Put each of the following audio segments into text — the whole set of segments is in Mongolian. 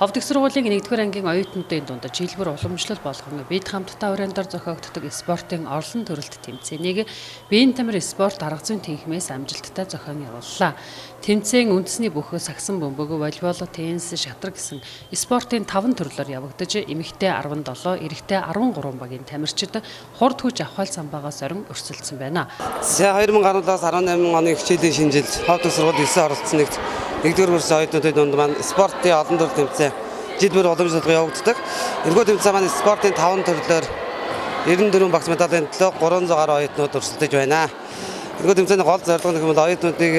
Ховд их сургуулийн 1-р ангийн оюутнуудын дунд жилбэр уламжлал болгон бид хамтдаа урьяндар зохиогддог спортын орлон төрөлт тэмцээнийг биеийн тамир спорт арга зүйн тэнхимээс амжилттай зохион явууллаа. Тэмцээн үндэсний бүх сагсан бөмбөг, волейбол, теннис, шатраг гэсэн спортын 5 төрлөөр явагдаж эмэгтэй 17, эрэгтэй 13 багийн тамирчид хурд хүч авахал самбаагаас орон өрсөлдсөн байна. 2017-аас 18 оны хичээлийн шинжил ховд их сургууль 9 оролцсон нэгт 1-р курсын оюутнуудын дунд маань спортын олон төрлийн тэмцээн жилбэр уламжлалга явагддаг. Энэхүү тэмцээн маань спортын 5 төрлөөр 94 багц медалийн төлөө 300 гаруй оюутнууд өрсөлдөж байна. Энэхүү тэмцээний гол зорилго нь оюутнуудыг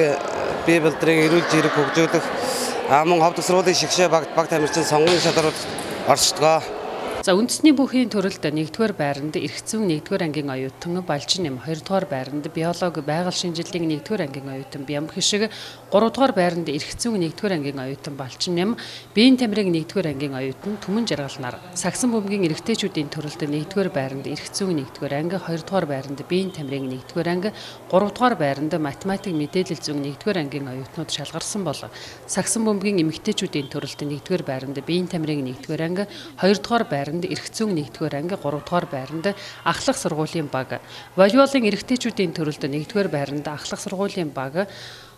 бие балдрыг эрүүл жирэг хөгжүүлэх, мөн ховд их сургуулийн шигшээ баг тамирчин сонгон шалралт оршдог. За үндэсний бүхийн төрөлд 1-р байранд эрхцэн 1-р ангийн оюутан Балчин нэм, 2-р байранд биологи байгаль шинжилгээний 1-р ангийн оюутан Бямб Хишиг, 3-р байранд эрхцэн 1-р ангийн оюутан Балчин нэм, биеийн тамирын 1-р ангийн оюутан Түмэн Жаргал нар. Сагсан бөмбөгийн эрэгтэйчүүдийн төрөлд 1-р байранд эрхцэн 1-р анги, 2-р байранд биеийн тамирын 1-р анги, 3-р байранд математик мэдээлэл зүйн 1-р ангийн оюутнууд шалгарсан бол сагсан бөмбөгийн эмэгтэйчүүдийн төрөлд 1-р байранд биеийн тамирын 1-р анги, 2-р байранд эрхцэн 1-р анги, 3-р байранд ахлах сургуулийн баг, волейболын эрэгтэйчүүдийн төрөлд 1-р байранд ахлах сургуулийн баг,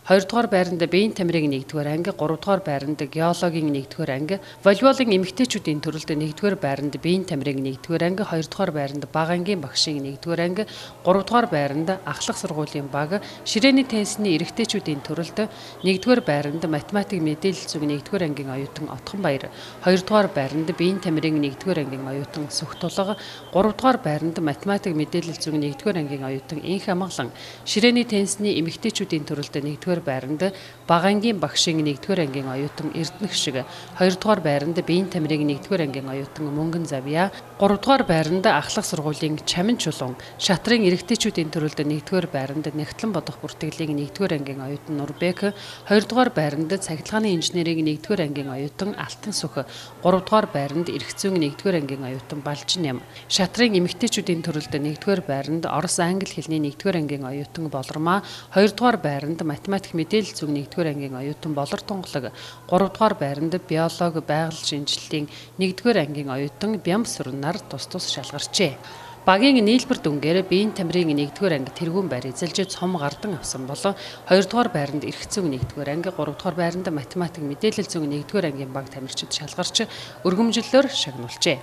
2-р байранд биеийн тамирын 1-р анги, 3-р байранд геологийн 1-р анги, волейболын эмэгтэйчүүдийн төрөлд 1-р байранд биеийн тамирын 1-р анги, 2-р байранд бага ангийн багшийн 1-р анги, 3-р байранд ахлах сургуулийн баг, ширээний теннисний эрэгтэйчүүдийн төрөлд 1-р байранд математик мэдээлэл зүйн 1-р ангийн оюутан Отхон Баяр, 2-р байранд биеийн тамирын 1-р ангийн оюутан Сүх Тулга, 3-р байранд математик мэдээлэл зүйн 1-р ангийн оюутан Инх Амгалан, ширээний теннисний эмэгтэйчүүдийн төрөлд 1-р байранд бага ангийн багшийн 1-р ангийн оюутан Эрдэнэ Хишиг, 2-р байранд биеийн тамирын 1-р ангийн оюутан Мөнгөн Завья, 3-р байранд ахлах сургуулийн Чамин Чулуун, шатрын эрэгтэйчүүдийн төрөлд 1-р байранд Нэгтлэн бодох бүртгэлийн 1-р ангийн оюутан Нурбек, 2-р байранд цахилгааны инженерийн 1-р ангийн оюутан Алтан Сүх, 3-р байранд эрхцэн 1-р ангийн оюутан Балчин нэм, шатрын эмэгтэйчүүдийн төрөлд 1-р байранд Орос англи хэлний 1-р ангийн оюутан Болормаа, 2-р байранд математик мэдээлэл зүйн 1-р ангийн оюутан Болор Тунгалаг, 3-р байранд биологи байгаль шинжилгээний 1-р ангийн оюутан Бямб Сүрэн нар тус шалгарчээ. Багийн нийлбэр дүнгээр биеийн тамирын 1-р анги тэргүүн байр эзэлж цом гардан авсан бол 2-р байранд эрхцэн 1-р анги, 3-р байранд математик мэдээлэл зүйн 1-р ангийн баг тамирчид шалгарч өргөмжлөлөөр шагнуулжээ.